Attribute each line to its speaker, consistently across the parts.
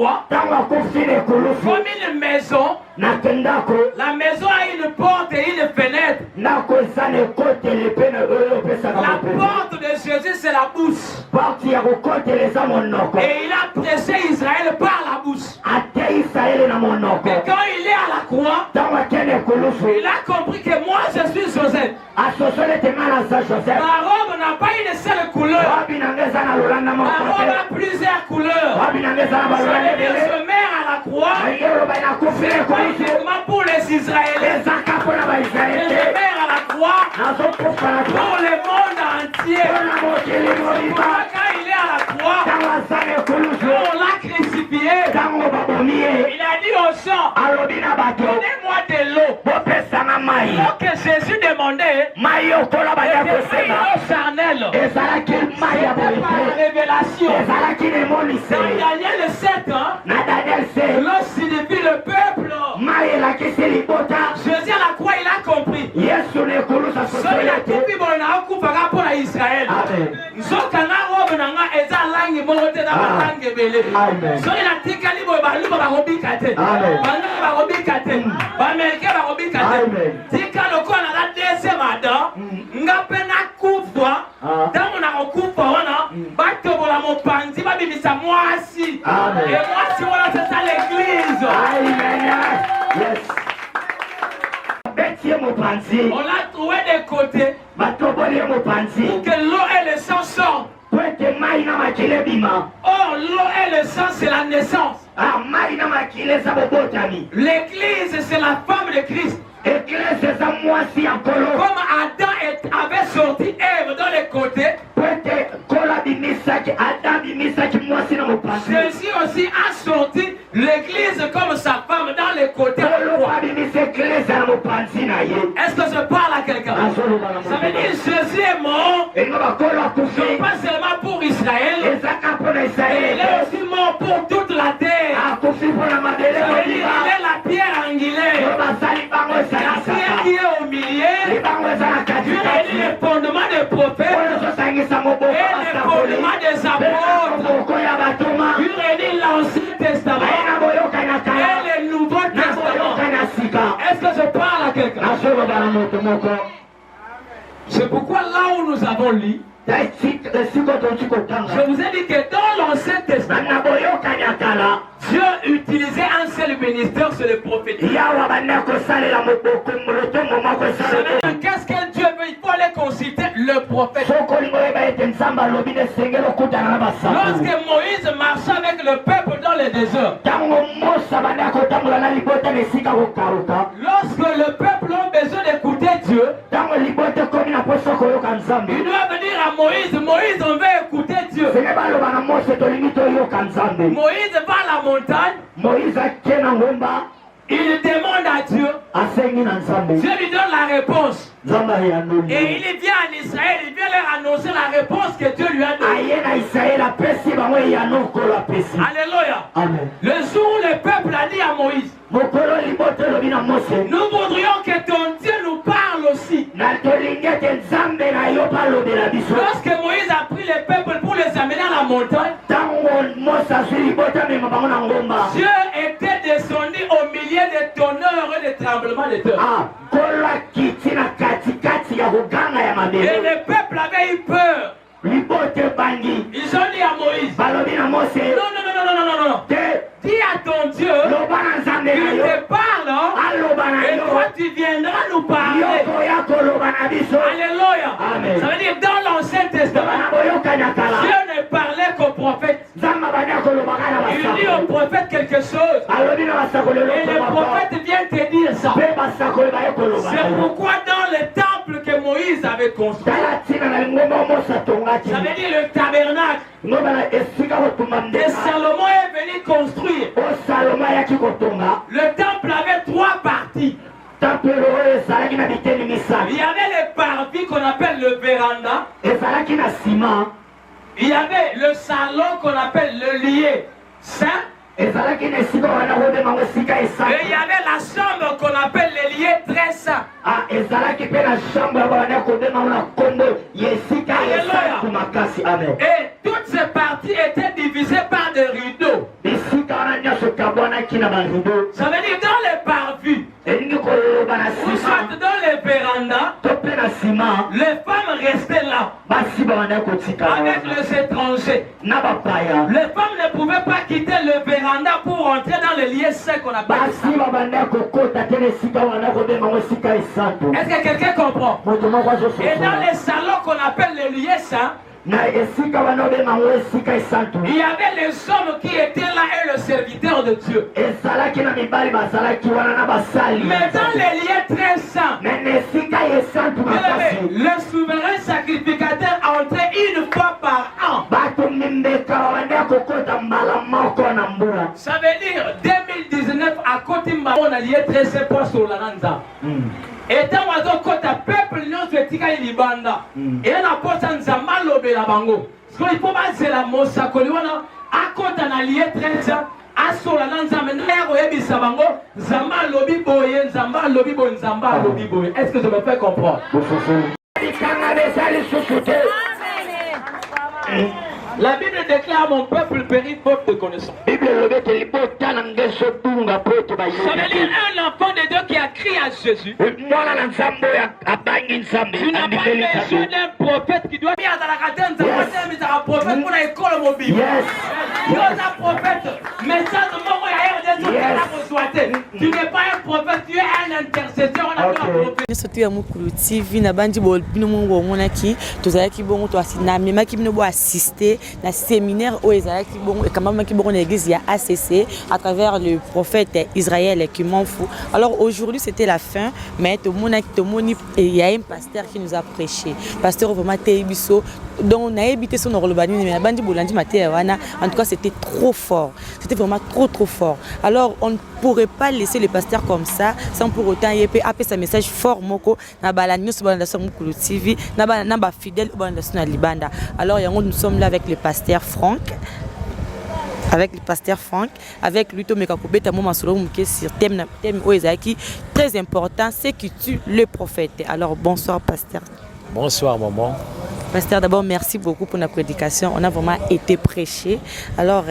Speaker 1: croix, comme une maison, la maison a une porte et une fenêtre. La porte de Jésus, c'est la bouche. Et il a pressé Israël par la bouche. Et quand il est à la croix, il a compris que moi je suis Joseph. Ma robe n'a pas une seule couleur. Ma robe a plusieurs couleurs. Ça veut dire je mets à la croix. C'est pas uniquement pour les Israéliens. Je mets à la croix pour le monde entier. Quand il est à la croix, on l'a crucifié. Il a dit aux gens, donnez-moi de l'eau. L'eau que Jésus demandait, c'était pas une eau charnelle. C'était pas la révélation. Dans Daniel 7, l'eau signifie le peuple. Jésus à la croix, il a compris. Israël. On l'a trouvé de côté pour que l'eau et le sang sortent. Or, l'eau et le sang, c'est la naissance. L'église, c'est la femme de Christ. Comme Adam avait sorti Ève dans les côtés, Jésus aussi a sorti l'église comme sa femme dans les côtés. Est-ce que je parle à quelqu'un? Ça veut dire Jésus est mort, non pas seulement pour Israël, il est aussi mort pour toute la terre. Ça veut dire il est la pierre angulaire, la pierre qui est au milieu, Dieu a dit les fondements des prophètes et les fondements des apôtres. Dieu a dit l'Ancien Testament et le Nouveau Testament. Est-ce que je parle à quelqu'un? C'est pourquoi là où nous avons lu, je vous ai dit que dans l'Ancien Testament, Dieu utilisait un seul ministère, c'est le prophète. Qu'est-ce que Dieu veut? Il faut aller consulter le prophète. Lorsque Moïse marchait avec le peuple dans le désert, lorsque le peuple a besoin d'écouter Dieu, il doit venir à Moïse. Moïse, on veut écouter Dieu. Moïse va à la montagne. Il demande à Dieu. Dieu lui donne la réponse. Et il vient en Israël, il vient leur annoncer la réponse que Dieu lui a donnée. Alléluia. Le jour où le peuple a dit à Moïse, nous voudrions que ton Dieu nous parle aussi. Lorsque Moïse a pris le peuple pour les amener à la montagne, Dieu était descendu au milieu des tonnerres et des tremblements de terre. Et le peuple avait eu peur. Ils ont dit à Moïse, non. Dis à ton Dieu qu'il te parle et toi tu viendras nous parler. Alléluia. Ça veut dire dans l'Ancien Testament, Dieu ne parlait qu'au prophète. Il dit au prophète quelque chose et le prophète vient te dire ça. C'est pourquoi dans le temple que Moïse avait construit, ça veut dire le tabernacle que Salomon est venu construire, le temple avait 3 parties. Il y avait les parvis qu'on appelle le véranda. Il y avait le salon qu'on appelle le lieu saint. Et il y avait la chambre qu'on appelle le lieu très saint. Et toutes ces parties étaient divisées par des rideaux. Ça veut dire dans les parvis, ou soit dans les vérandas, les femmes restaient là avec les étrangers. Les femmes ne pouvaient pas quitter le véranda pour entrer dans les lieux saints qu'on appelle. Est-ce que quelqu'un comprend? Et dans les salons qu'on appelle les lieux saints, il y avait les hommes qui étaient là et le serviteur de Dieu. Mais dans les lieux très saints, le souverain sacrificateur entrait une fois par an. Ça veut dire 2019 à Kotimba, on a lié très saint pour sur la Nanza. Et tant que le peuple nous fait tirer libanda et on a posé un zamalo de la bango. Parce qu'il faut pas c'est la mossa koliwana à côté d'un allié très sain à sur la Nanza maintenant il y a sabango zamalo biboye zamalo biboye zamalo biboye. Est-ce que je me fais comprendre? La Bible déclare mon peuple périt faute de connaissance. Ça veut dire un enfant de Dieu qui a crié à Jésus. Tu n'as pas besoin d'un prophète qui doit bien dans la cadence de un prophète pour l'école mobile. Tu es un prophète, mais ça ne m'a pas. Tu n'es pas un prophète, tu es un intercesseur. On a un prophète.
Speaker 2: Sauté à Mukulu TV, na bandi bol binomo monaki, tozalaki bongo to asina mema ki binobo assister na séminaire au ezalaki bongo et quand même ki bongo na église ya ACC à travers le prophète Israël qui m'en fout. Alors aujourd'hui c'était la fin, mais to monaki to moni il y a un pasteur qui nous a prêché. Pasteur vraiment Teibiso dont on a habité son Orlobani mais na bandi bolandi maté wana en tout cas c'était trop fort. C'était vraiment trop fort. Alors on ne pourrait pas laisser le pasteur comme ça sans pour autant y appeler sa message fort moko na balani sur bandation Mukulu TV na ba fidèle bandation na libanda. Alors nous sommes là avec le pasteur Franck. Avec lui Tomeka Kobeta Moma Solo Muke sur thème Oezaki très important, c'est qui tue le prophète. Alors bonsoir pasteur.
Speaker 3: Bonsoir maman.
Speaker 2: Pasteur, d'abord merci beaucoup pour la prédication. On a vraiment été prêché. Alors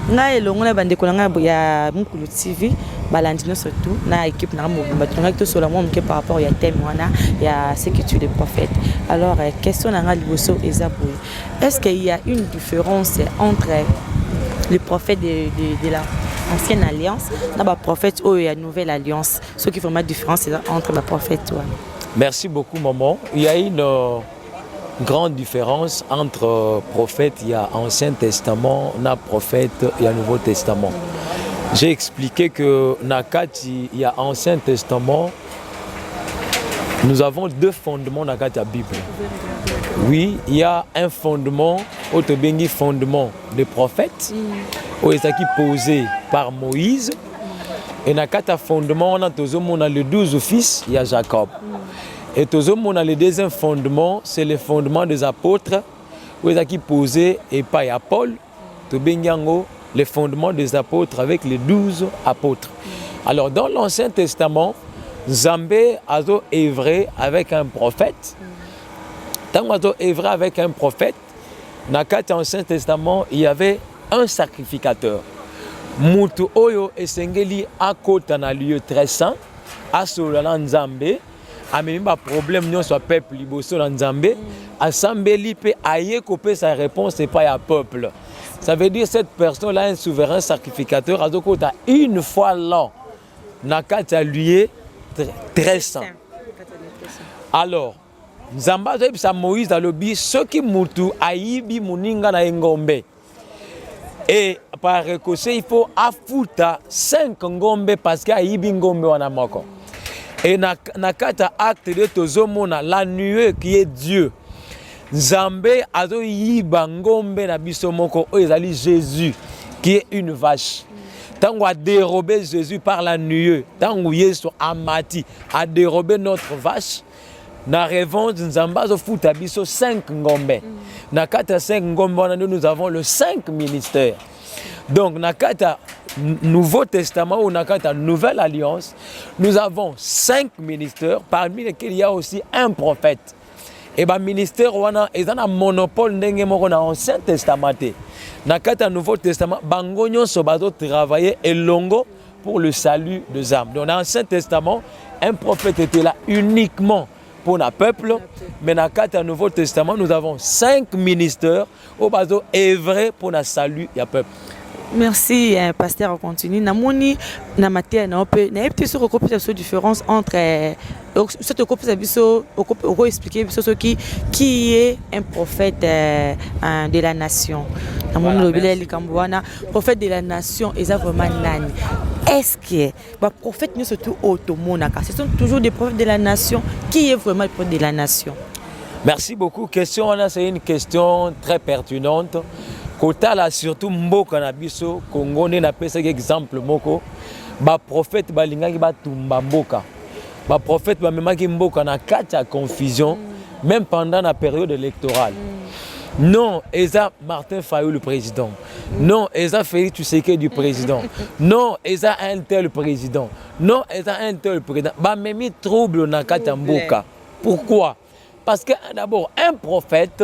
Speaker 2: nga elongola bandeko nga ya Mukulu TV balandino surtout na équipe na mobimba tunga to sur la moke par rapport ya thème wana ya ce qui tue le prophète. Alors question na nga liboso ezaboui. Est-ce qu'il y a une différence entre le prophète de la ancienne alliance et le prophète ou la nouvelle alliance? Ce qui fait vraiment différence entre le prophète.
Speaker 3: Merci beaucoup maman. Il y a une grande différence entre prophète, il y a Ancien Testament, il y a prophète, il y a Nouveau Testament. J'ai expliqué que Nakati, il y a Ancien Testament, nous avons deux fondements dans la Bible. Oui, il y a un fondement, autobengi fondement des prophètes, qui est posé par Moïse. Et dans le fondement, on a les 12 fils, il y a Jacob. Et le deuxième fondement, c'est le fondement des apôtres, qui est posé et par Paul, le fondement des apôtres avec les 12 apôtres. Alors dans l'Ancien Testament, Zambé a œuvré avec un prophète. Tant qu'on a œuvré avec un prophète, dans l'Ancien Testament, il y avait un sacrificateur. Mutu oyo esengeli akota na lieu très saint, asolala Nzambe. Amemi ba problème nyon soit peuple liboso na Nzambe asambeli pe aye kopé sa réponse et pas ya peuple. Ça veut dire cette personne là un souverain sacrificateur azokota une fois l'an na kati lieu très saint. Alors Nzamba sa Moïse alobi soki mutu ayibi muninga na ngombe. Et par ricochet il faut afuta 5 ngombe parce que ayibi ngombe wana moko. Et nakata acte de tozomona la nuée qui est Dieu. Nzambe azo yiba ngombe na biso moko ezali Jésus qui est une vache. Tango a dérobé Jésus par la nuée, tango Yesu amati a dérobé notre vache. Na revanche Nzamba azo futa biso 5 ngombe. Nakata 5 ngombe nous avons le 5 ministères. Donc nakata Nouveau Testament ou nakata Nouvelle Alliance, nous avons 5 ministères, parmi lesquels il y a aussi un prophète. Et le ministère wana est un monopole ndenge moko na Ancien Testament. Dans le Nouveau Testament, Bangonyo Sobato travaillait et longo pour le salut des âmes. Donc, dans l'Ancien Testament, un prophète était là uniquement pour le peuple. Mais dans le Nouveau Testament, nous avons 5 ministères au bateau œuvrés pour le salut du peuple.
Speaker 2: Merci, pasteur, on continue. Namoni, na matière, na peut, na peut se recopier la différence entre, cette expliquer ce qui est un prophète de la nation. Namoni le Kambouana, prophète de la nation, et ça vraiment nani. Est-ce que les prophètes nous surtout automonaka, ce sont toujours des prophètes de la nation? Qui est vraiment le prophète de la nation?
Speaker 3: Merci beaucoup. Question, c'est une question très pertinente. Kota la surtout mboka na biso Congo ne na pesa exemple moko ba prophète balingaki ba tumba mboka ba prophète ba memaki mboka na kati ya confusion même pendant la période électorale. Non, Eza Martin Fayou le président. Non, Eza Félix Tshisekedi du président. Non, Eza un tel président. Non, Eza un tel président. Ba memi trouble na kati ya mboka. Pourquoi? Parce que d'abord un prophète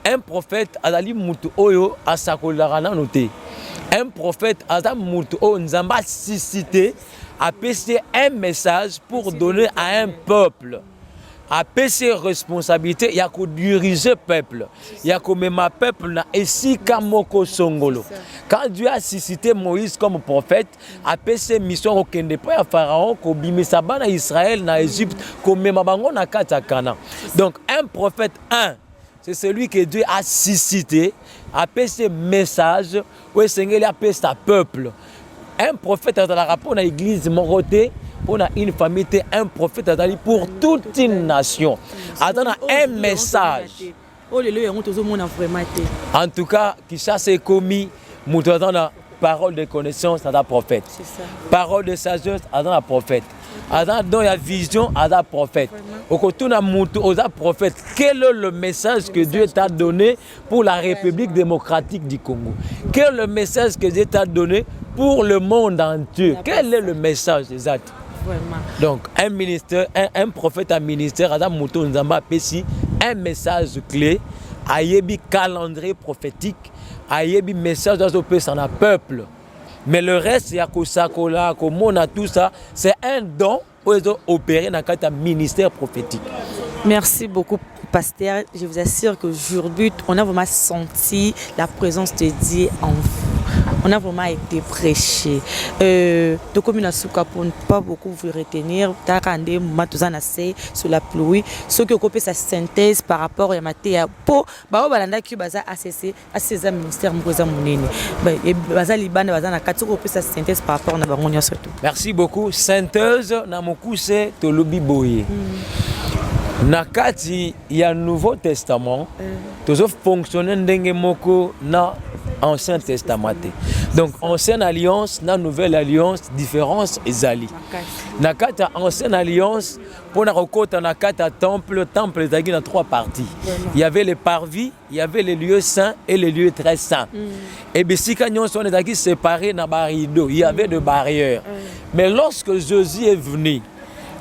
Speaker 3: un prophète azali mutu oyo asakolarana noté. Un prophète azali mutu oyo nzamba suscité a passé un message pour donner à un peuple. A passé responsabilité, il y a que diriger peuple. Il y a que même peuple na esika moko songolo. Quand Dieu a suscité Moïse comme prophète, a passé mission au kende pa Pharaon ko bimisa bana Israël na Égypte ko même bango na kata Canaan. Donc un prophète c'est celui que Dieu a suscité, a passé message, où Seigneur a passé sa peuple. Un prophète dans la rapport à l'église Moroté, pour une famille, un prophète pour toute une nation. Attends un message. En tout cas, qui ça s'est commis, nous avons la parole de connaissance à la prophète. Parole de sagesse à la prophète. Dans la vision à la prophète. Au côté de la prophète, quel est le message que Dieu t'a donné pour la République démocratique du Congo? Quel est le message que Dieu t'a donné pour le monde entier? Quel est le message exact? Donc, un ministère, un prophète, un ministère, un message clé, un calendrier prophétique, un message dans le peuple. Mais le reste, il y a Kosakola, Komona, tout ça, c'est un don pour opérer dans le ministère prophétique.
Speaker 2: Merci beaucoup, pasteur. Je vous assure qu'aujourd'hui, on a vraiment senti la présence de Dieu en vous. On a vraiment été prêché. Donc, comme on pour ne pas beaucoup vous retenir, sur la pluie, ce qui occupe sa synthèse par rapport à Matéa pour Balanda qui basa ACC, à ces ministères Mouza Mounini. Et Baza Liban, Baza Nakatu occupe sa synthèse par rapport à Nabangonia surtout.
Speaker 3: Merci beaucoup. Synthèse, Namoku, c'est Tolobi Boye. Nakati, il y a un Nouveau Testament, toujours fonctionner ndenge moko na Ancien Testament. Donc, Ancienne Alliance, na Nouvelle Alliance, différence ezali. Nakati, Ancienne Alliance, pour la recôte, nakati, temple ezali dans 3 parties. Il y avait les parvis, il y avait les lieux saints et les lieux très saints. Et bien, si on est séparés dans les rideaux, il y avait des barrières. Mais lorsque Jésus est venu,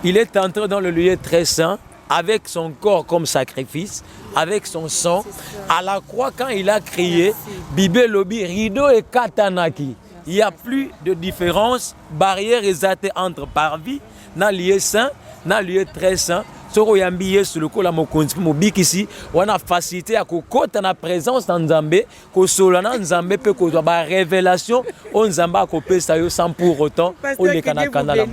Speaker 3: il est entré dans le lieu très saint, avec son corps comme sacrifice, avec son sang, à la croix quand il a crié, Bible Lobi, rideau et katanaki. Il n'y a plus de différence, barrière exatée entre parvis, dans le lieu saint, dans le lieu très saint. Soko yambiye sur le kola mokonzi mobiki ici, on a facilité à kokota na présence dans Nzambe, ko solana Nzambe pe ko ba révélation, on Nzamba ko pesa yo sans pour autant on les kanakana la.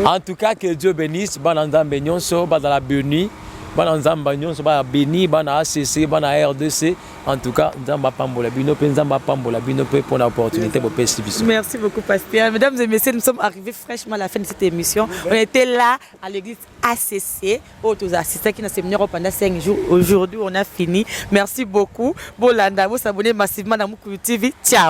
Speaker 3: En tout cas que Dieu bénisse Bananzambe nyonso ba dans la béni, Bananzamba nyonso ba béni, bana ACC, bana RDC. En tout cas, Nzamba pambola bino pe Nzamba pambola bino pe pour l'opportunité pour participer.
Speaker 2: Merci beaucoup pasteur. Mesdames et messieurs, nous sommes arrivés fraîchement à la fin de cette émission. On était là à l'église ACC, aux assistants qui nous séminaire pendant 5 jours. Aujourd'hui, on a fini. Merci beaucoup. Bolanda, vous abonnez massivement dans Moukou TV. Ciao.